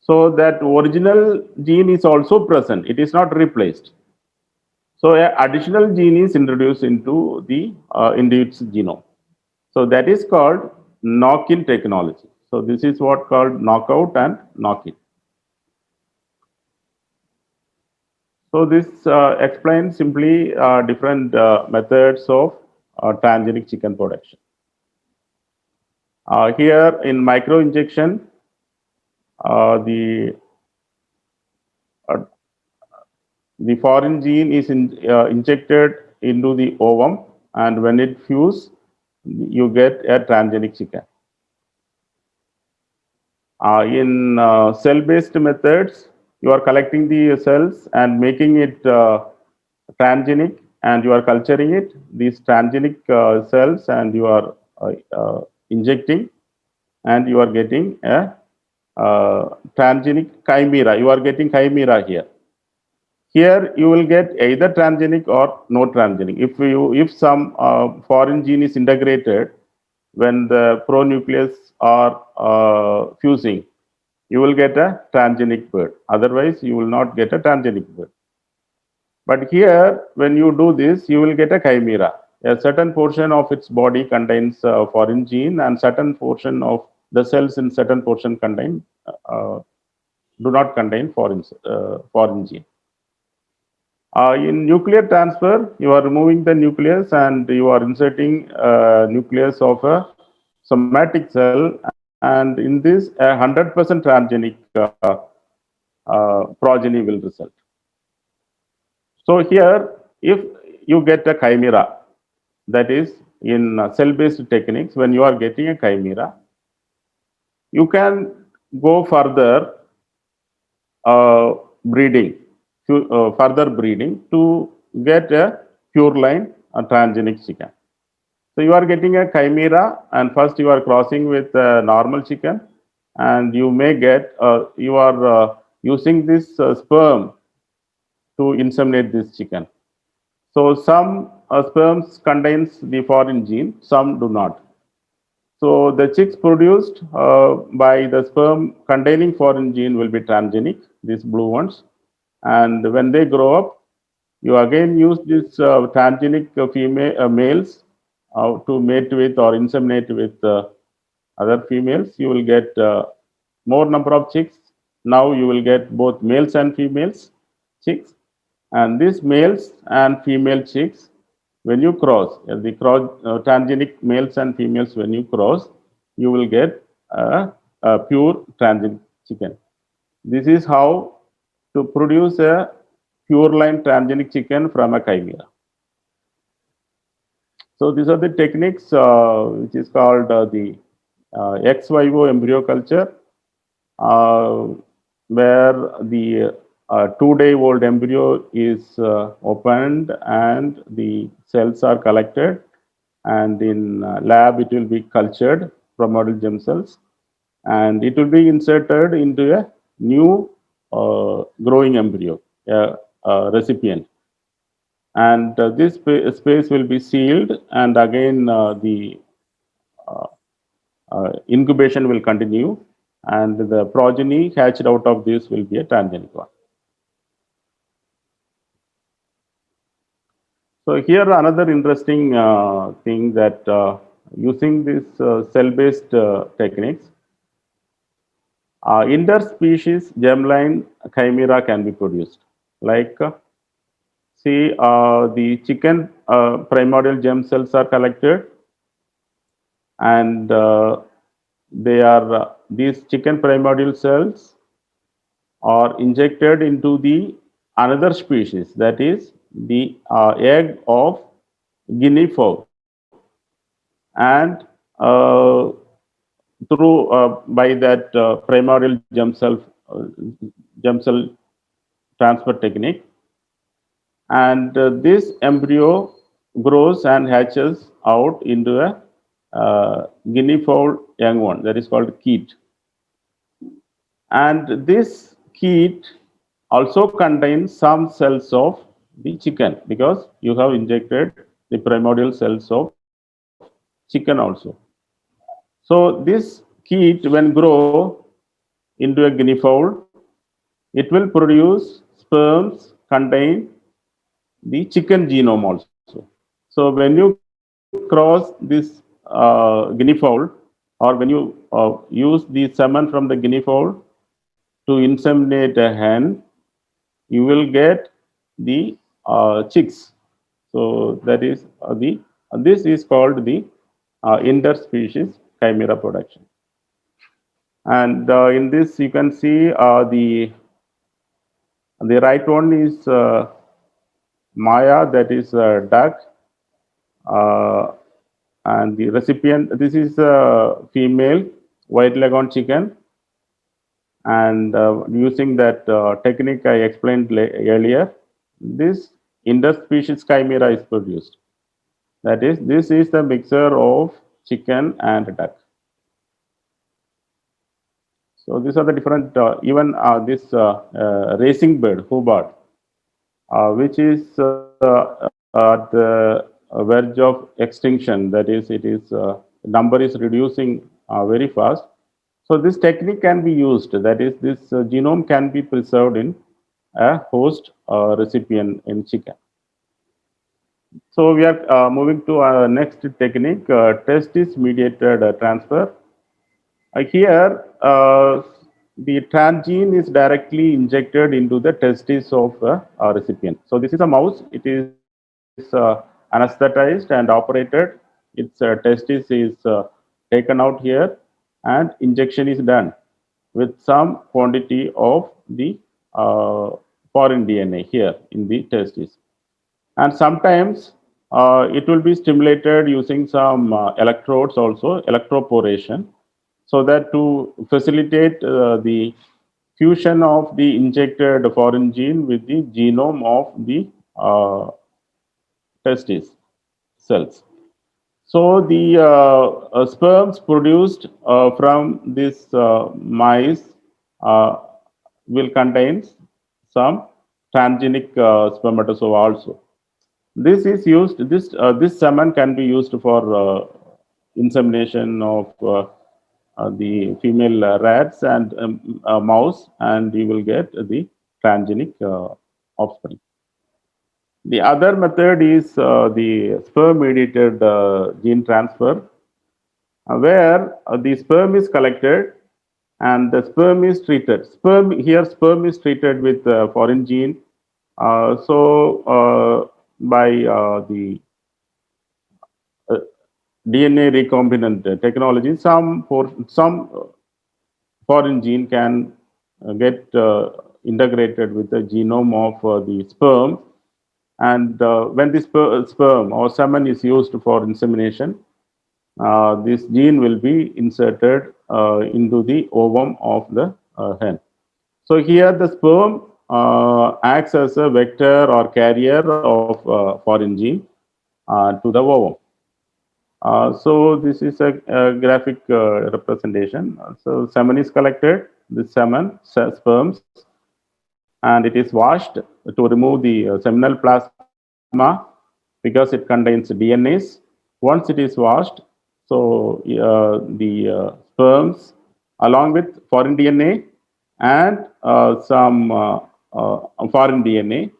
[SPEAKER 4] so that original gene is also present, it is not replaced. So an additional gene is introduced into its genome. So that is called knock-in technology. So this is what called knockout and knock-in. So this explains simply different methods of transgenic chicken production. Here in microinjection, the foreign gene is injected into the ovum, and when it fuses, you get a transgenic chicken. In cell-based methods, you are collecting the cells and making it transgenic, and you are culturing it, these transgenic cells, and you are injecting, and you are getting a transgenic chimera. You are getting chimera here. Here you will get either transgenic or no transgenic. If some foreign gene is integrated when the pronucleus are fusing, you will get a transgenic bird. Otherwise, you will not get a transgenic bird. But here, when you do this, you will get a chimera. A certain portion of its body contains foreign gene, and certain portion of the cells in certain portion do not contain foreign gene. In nuclear transfer, you are removing the nucleus and you are inserting nucleus of a somatic cell, and in this 100% transgenic progeny will result. So here, if you get a chimera, that is in cell-based techniques, when you are getting a chimera, you can go further breeding to get a pure line transgenic chicken. So you are getting a chimera, and first you are crossing with a normal chicken, and you may get you are using this sperm to inseminate this chicken. So some sperms contains the foreign gene, some do not. So the chicks produced by the sperm containing foreign gene will be transgenic, these blue ones. And when they grow up, you again use this transgenic males to mate with or inseminate with other females. You will get more number of chicks. Now you will get both males and females chicks. And these males and female chicks, when you cross, transgenic males and females, when you cross, you will get a pure transgenic chicken. This is how to produce a pure line transgenic chicken from a chimera. So these are the techniques which is called the ex vivo embryo culture, where the 2-day-old embryo is opened and the cells are collected, and in lab it will be cultured primordial germ cells, and it will be inserted into a new growing embryo, recipient, and this space will be sealed, and again the incubation will continue, and the progeny hatched out of this will be a transgenic one. So here another interesting thing that using this cell-based techniques, interspecies germline chimera can be produced. Like see, the chicken primordial germ cells are collected, and they are these chicken primordial cells are injected into the another species, that is the egg of guinea fowl, and through by that primordial germ cell transfer technique, and this embryo grows and hatches out into a guinea fowl young one, that is called kit. And this kit also contains some cells of the chicken, because you have injected the primordial cells of chicken also. So this kit, when grow into a guinea fowl, it will produce sperms contain the chicken genome also. So when you cross this guinea fowl, or when you use the semen from the guinea fowl to inseminate a hen, you will get the chicks. So that is this is called the interspecies chimera production. And in this you can see the right one is Maya, that is duck, and the recipient, this is a female white leghorn chicken, and using that technique I explained earlier, this interspecies chimera is produced. That is, this is the mixture of chicken and duck. So these are the different, even this racing bird, hubbard, which is at the verge of extinction. That is, it is number is reducing very fast. So this technique can be used. That is, this genome can be preserved in a host recipient in chicken. So we are moving to our next technique, testis-mediated transfer. Here, the transgene is directly injected into the testis of a recipient. So this is a mouse. It is anesthetized and operated. Its testis is taken out here, and injection is done with some quantity of the foreign DNA here in the testis. And sometimes it will be stimulated using some electrodes also, electroporation, so that to facilitate the fusion of the injected foreign gene with the genome of the testis cells. So the sperms produced from this mice will contain some transgenic spermatozoa also. This is used. This semen can be used for insemination of the female rats and mouse, and you will get the transgenic offspring. The other method is the sperm-mediated gene transfer, where the sperm is collected and the sperm is treated. Sperm is treated with foreign gene. By the DNA recombinant technology, some foreign gene can get integrated with the genome of the sperm, and when this sperm or semen is used for insemination, this gene will be inserted into the ovum of the hen. So here the sperm acts as a vector or carrier of foreign gene to the ovum. So this is a graphic representation. So semen is collected, the semen, sperms, and it is washed to remove the seminal plasma because it contains DNAs. Once it is washed, so the sperms along with foreign DNA and some foreign DNA,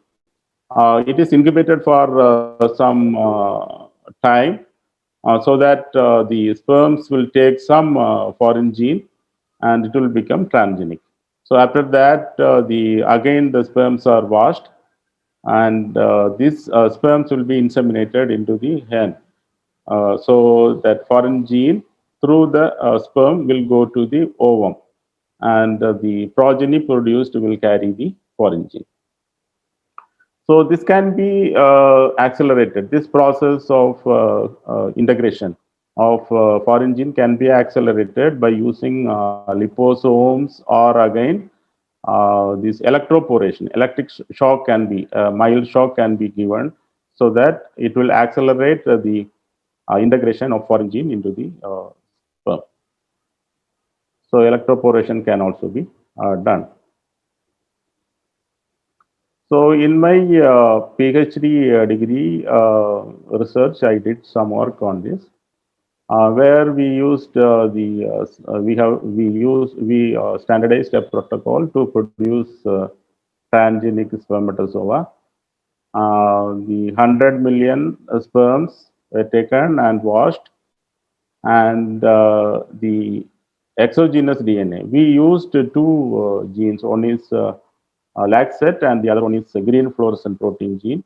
[SPEAKER 4] it is incubated for some time, so that the sperms will take some foreign gene and it will become transgenic. So after that, again the sperms are washed and these sperms will be inseminated into the hen. So that foreign gene through the sperm will go to the ovum, and the progeny produced will carry the foreign gene. So this can be accelerated. This process of integration of foreign gene can be accelerated by using liposomes, or again this electroporation. Electric shock can be mild shock can be given, so that it will accelerate the integration of foreign gene into the sperm. So electroporation can also be done. So in my PhD degree research, I did some work on this, where we used we standardized a protocol to produce transgenic spermatozoa. The 100 million sperms were taken and washed, and the exogenous DNA. We used two genes. One is laxet, and the other one is green fluorescent protein gene.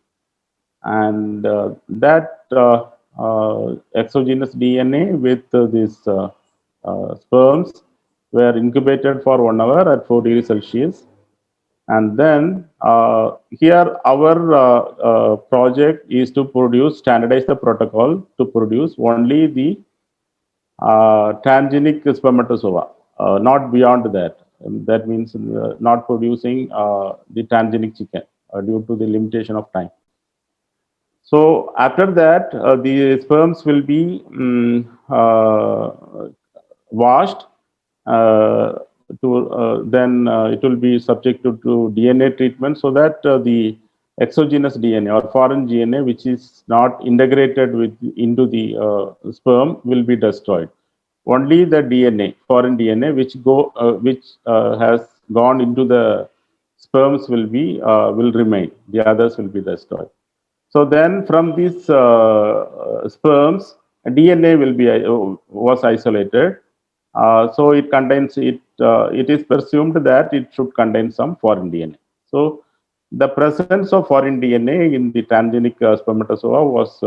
[SPEAKER 4] And that exogenous DNA with these sperms were incubated for 1 hour at 4 degrees Celsius. And then here our project is to standardize the protocol to produce only the transgenic spermatozoa, not beyond that. That means not producing the transgenic chicken due to the limitation of time. So after that, the sperms will be washed. Then it will be subjected to DNA treatment, so that the exogenous DNA or foreign DNA, which is not integrated into the sperm, will be destroyed. Only the DNA, foreign DNA, which has gone into the sperms will remain. The others will be destroyed. So then, from these sperms, DNA was isolated. So it contains it. It is presumed that it should contain some foreign DNA. So the presence of foreign DNA in the transgenic spermatozoa was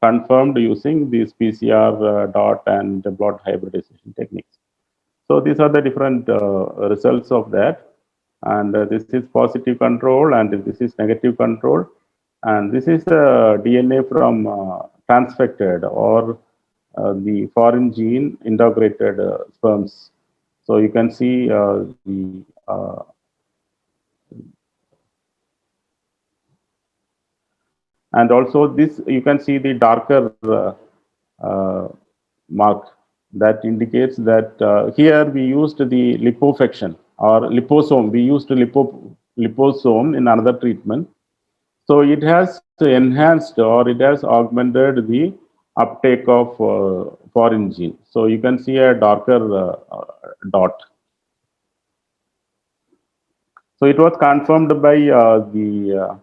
[SPEAKER 4] confirmed using these PCR dot and blot hybridization techniques. So these are the different results of that. And this is positive control, and this is negative control. And this is the DNA from transfected or the foreign gene integrated sperms. So you can see and also this, you can see the darker mark that indicates that here we used the liposuction or liposome. We used liposome in another treatment. So it has enhanced or it has augmented the uptake of foreign gene. So you can see a darker dot. So it was confirmed by the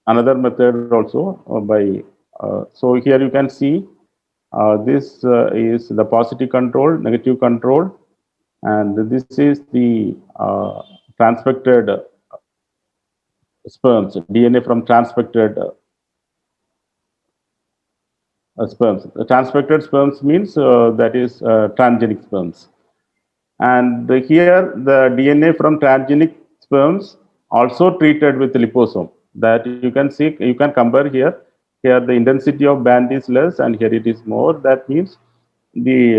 [SPEAKER 4] another method also by. So here you can see this is the positive control, negative control, and this is the transfected sperms, DNA from transfected sperms. The transfected sperms means that is transgenic sperms. And here the DNA from transgenic sperms also treated with liposome. That you can see, you can compare here. Here the intensity of band is less, and here it is more. That means the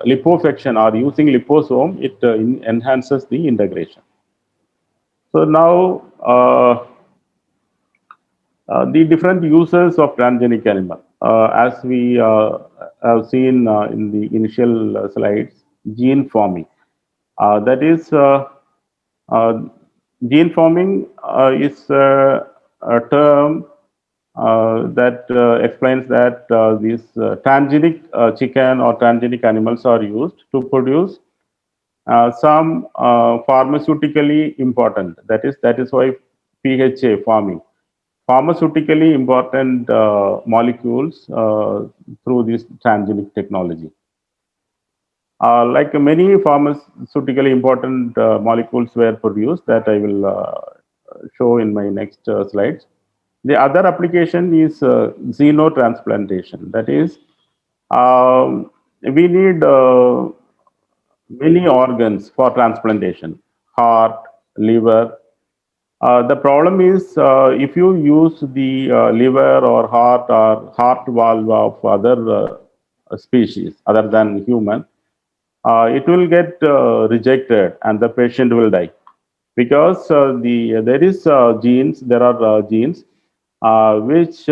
[SPEAKER 4] liposuction or using liposome, it enhances the integration. So now the different uses of transgenic animal, as we have seen in the initial slides, gene farming. That is, gene farming is a term that explains that these transgenic chicken or transgenic animals are used to produce some pharmaceutically important. That is why PHA farming. Pharmaceutically important molecules through this transgenic technology. Like many pharmaceutically important molecules were produced that I will show in my next slides. The other application is xenotransplantation. That is, we need many organs for transplantation: heart, liver. The problem is if you use the liver or heart valve of other species other than human, it will get rejected and the patient will die, because there are genes which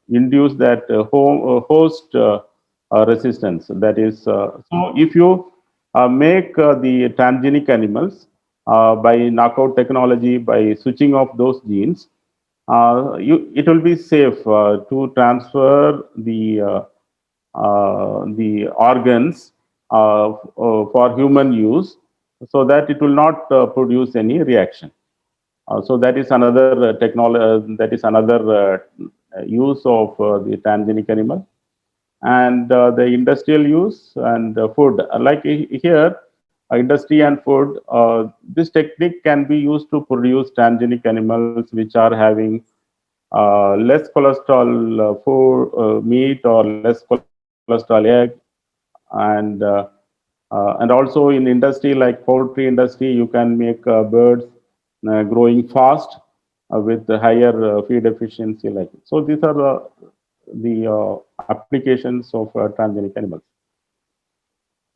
[SPEAKER 4] induce that host resistance. That is, so if you make the transgenic animals by knockout technology, by switching off those genes, it will be safe to transfer the organs for human use, so that it will not produce any reaction. So that is another technology. That is another use of the transgenic animal, and the industrial use and food. Like here, industry and food. This technique can be used to produce transgenic animals which are having less cholesterol meat, or less cholesterol egg, and also in industry like poultry industry, you can make birds growing fast with higher feed efficiency. Like so, these are the applications of transgenic animals.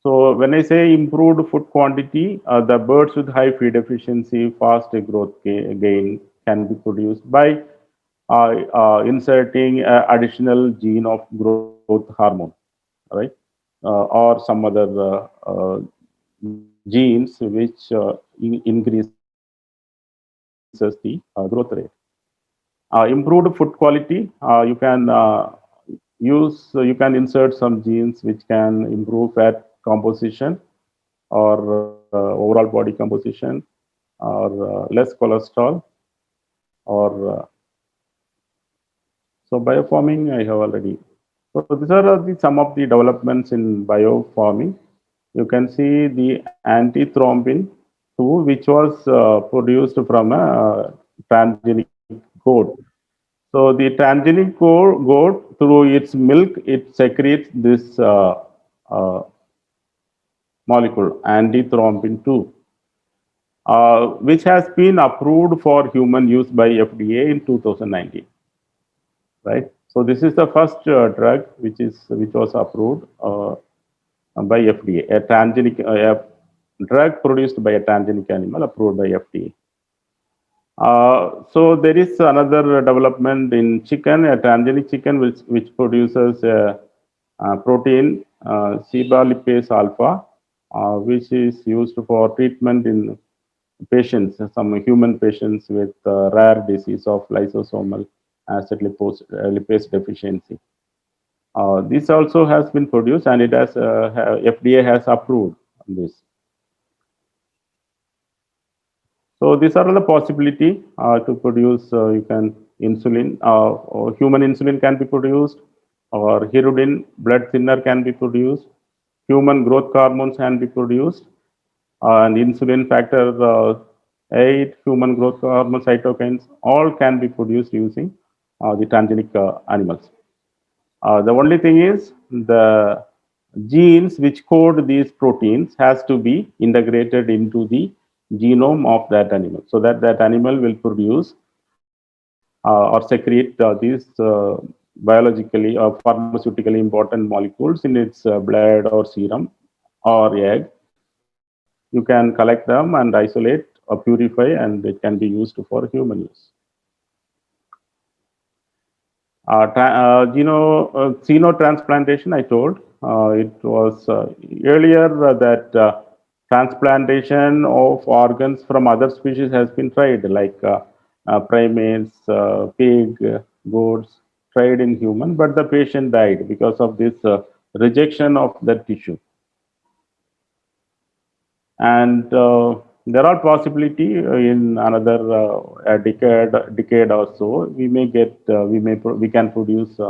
[SPEAKER 4] So when I say improved food quantity, the birds with high feed efficiency, fast growth gain can be produced by inserting additional gene of growth hormone, right? Or some other genes which increases the growth rate. Improved food quality, you can insert some genes which can improve fat composition, or overall body composition, or less cholesterol, or so biofarming I have already. So these are some of the developments in biofarming. You can see the antithrombin 2, which was produced from a transgenic goat. So the transgenic goat, through its milk, it secretes this uh, molecule, antithrombin 2, which has been approved for human use by FDA in 2019. Right. So this is the first drug which was approved by FDA, a transgenic drug produced by a transgenic animal approved by FDA. So there is another development in chicken, a transgenic chicken which produces a protein, SIBA lipase alpha, which is used for treatment in patients, some human patients with rare disease of lysosomal acid lipase deficiency. This also has been produced, and it has FDA has approved this. So these are the possibility to produce. You can insulin, or human insulin can be produced, or hirudin blood thinner can be produced. Human growth hormones can be produced, and insulin factor 8, human growth hormone, cytokines, all can be produced using the transgenic animals. The only thing is the genes which code these proteins has to be integrated into the genome of that animal, so that that animal will produce or secrete these biologically or pharmaceutically important molecules in its blood or serum or egg. You can collect them and isolate or purify, and it can be used for human use. Xenotransplantation, I told, it was earlier that transplantation of organs from other species has been tried, like primates, pig, goats, tried in human, but the patient died because of this rejection of the tissue. And there are possibility in another decade or so, we may get we can produce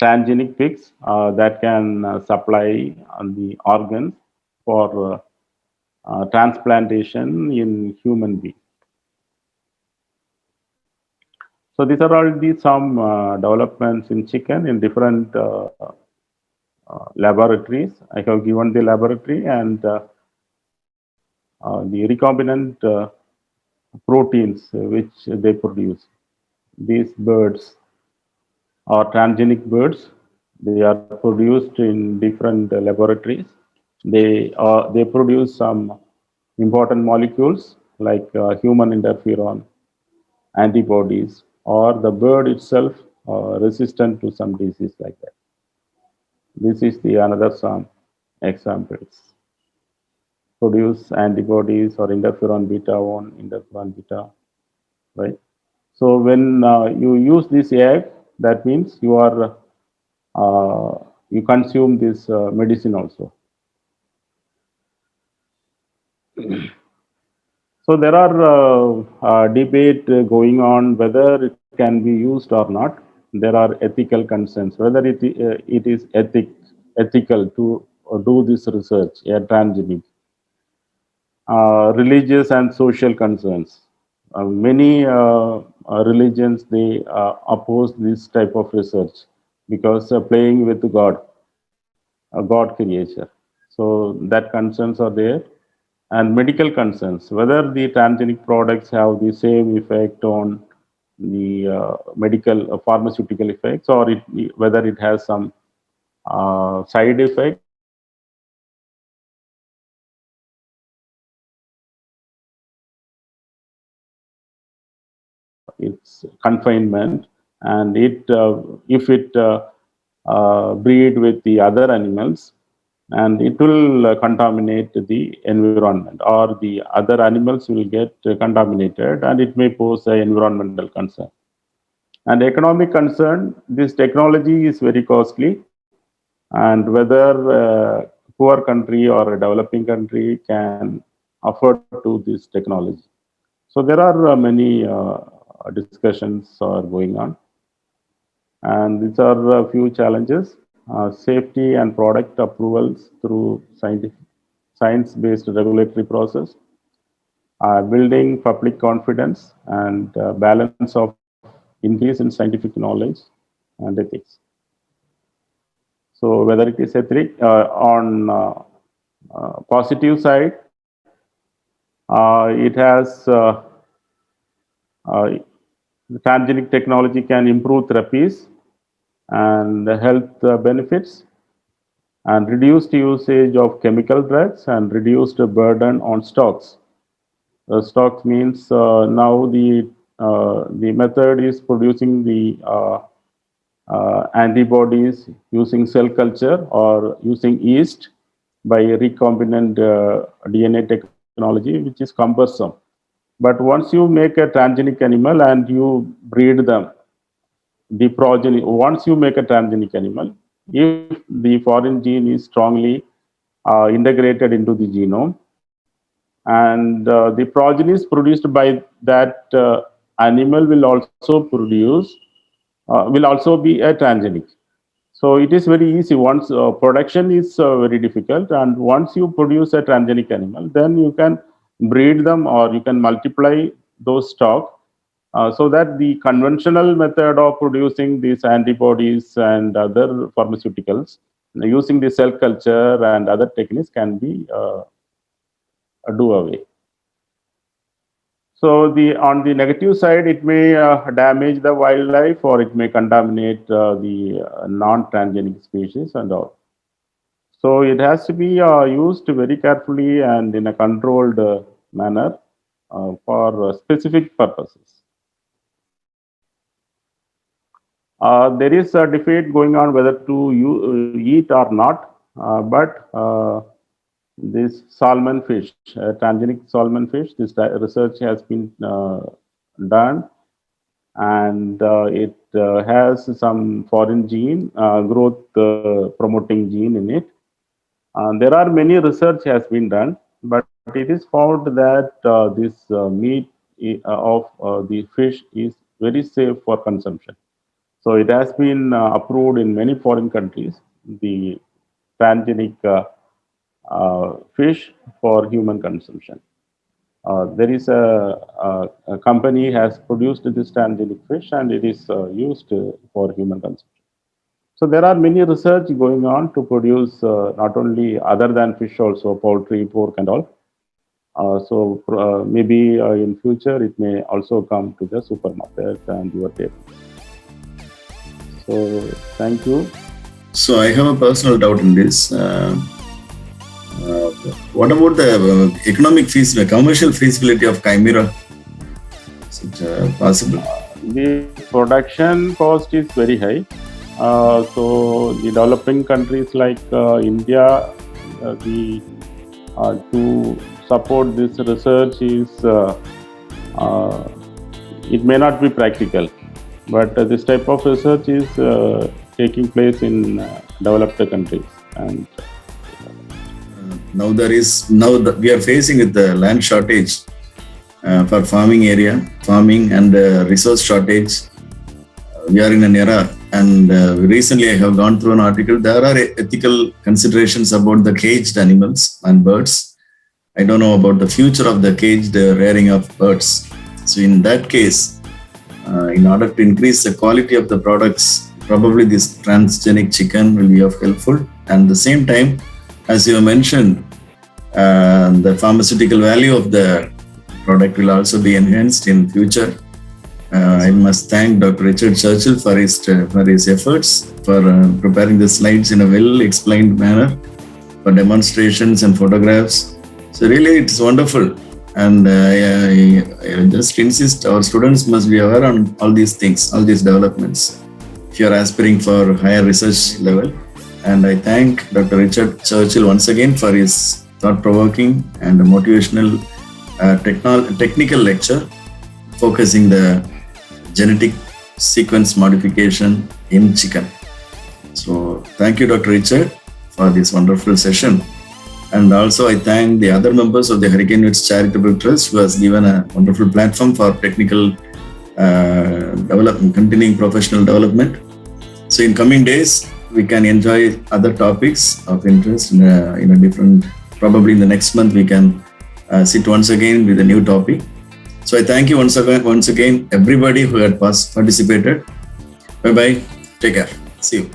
[SPEAKER 4] transgenic pigs that can supply the organs for transplantation in human being. So these are all the some developments in chicken in different laboratories. I have given the laboratory and the recombinant proteins which they produce. These birds are transgenic birds. They are produced in different laboratories. They produce some important molecules like human interferon, antibodies, or the bird itself resistant to some disease like that. This is the another some examples. Produce antibodies or interferon beta 1, interferon beta, right? So when you use this egg, that means you consume this medicine also. So there are debate going on whether it can be used or not. There are ethical concerns whether it is ethical to do this research, transgenic. Religious and social concerns. Many religions they oppose this type of research because playing with God, a God creature. So that concerns are there, and medical concerns whether the transgenic products have the same effect on the medical pharmaceutical effects, or whether it has some side effects or its confinement, and if it breed with the other animals, and it will contaminate the environment, or the other animals will get contaminated, and it may pose an environmental concern. And economic concern, this technology is very costly, and whether poor country or a developing country can afford to this technology. So there are many discussions are going on, and these are a few challenges. Safety and product approvals through science-based regulatory process, building public confidence, and balance of increase in scientific knowledge and ethics. So whether it is ethic on positive side, it has the transgenic technology can improve therapies and health benefits, and reduced usage of chemical drugs, and reduced burden on stocks. Stocks means now the method is producing the antibodies using cell culture or using yeast by recombinant DNA technology, which is cumbersome. But once you make a transgenic animal and you breed them, the progeny, once you make a transgenic animal, if the foreign gene is strongly integrated into the genome, and the progeny is produced by that animal will also be a transgenic. So it is very easy. Once production is very difficult, and once you produce a transgenic animal, then you can breed them or you can multiply those stock, so that the conventional method of producing these antibodies and other pharmaceuticals using the cell culture and other techniques can be do away. So on the negative side, it may damage the wildlife, or it may contaminate the non-transgenic species and all. So it has to be used very carefully and in a controlled manner for specific purposes. There is a debate going on whether to eat or not, but this salmon fish, transgenic salmon fish, this research has been done, and it has some foreign gene, growth promoting gene in it. There are many research has been done, but it is found that this meat of the fish is very safe for consumption. So it has been approved in many foreign countries, the transgenic fish for human consumption. There is a company has produced this transgenic fish, and it is used for human consumption. So there are many research going on to produce not only other than fish, also poultry, pork, and all. Maybe in future it may also come to the supermarket and your table. So thank you.
[SPEAKER 1] So I have a personal doubt in this. What about the economic feasibility, commercial feasibility of Chimera? Is it possible?
[SPEAKER 4] The production cost is very high. So the developing countries like India, to support this research is it may not be practical, but this type of research is taking place in developed countries. And
[SPEAKER 1] Now we are facing with the land shortage for farming and resource shortage. We are in an era, and recently I have gone through an article. There are ethical considerations about the caged animals and birds. I don't know about the future of the caged rearing of birds. So in that case, in order to increase the quality of the products, probably this transgenic chicken will be of helpful. And at the same time, as you mentioned, the pharmaceutical value of the product will also be enhanced in future. I must thank Dr. Richard Churchill for his efforts for preparing the slides in a well-explained manner, for demonstrations and photographs. So really, it's wonderful. And I just insist our students must be aware on all these things, all these developments, if you are aspiring for higher research level. And I thank Dr. Richard Churchill once again for his thought-provoking and motivational technical lecture focusing the genetic sequence modification in chicken. So thank you, Dr. Richard, for this wonderful session. And also I thank the other members of the Hurricane Wits Charitable Trust who has given a wonderful platform for technical development, continuing professional development. So in coming days, we can enjoy other topics of interest in a different, probably in the next month, we can sit once again with a new topic. So I thank you once again, everybody who had participated. Bye-bye. Take care. See you.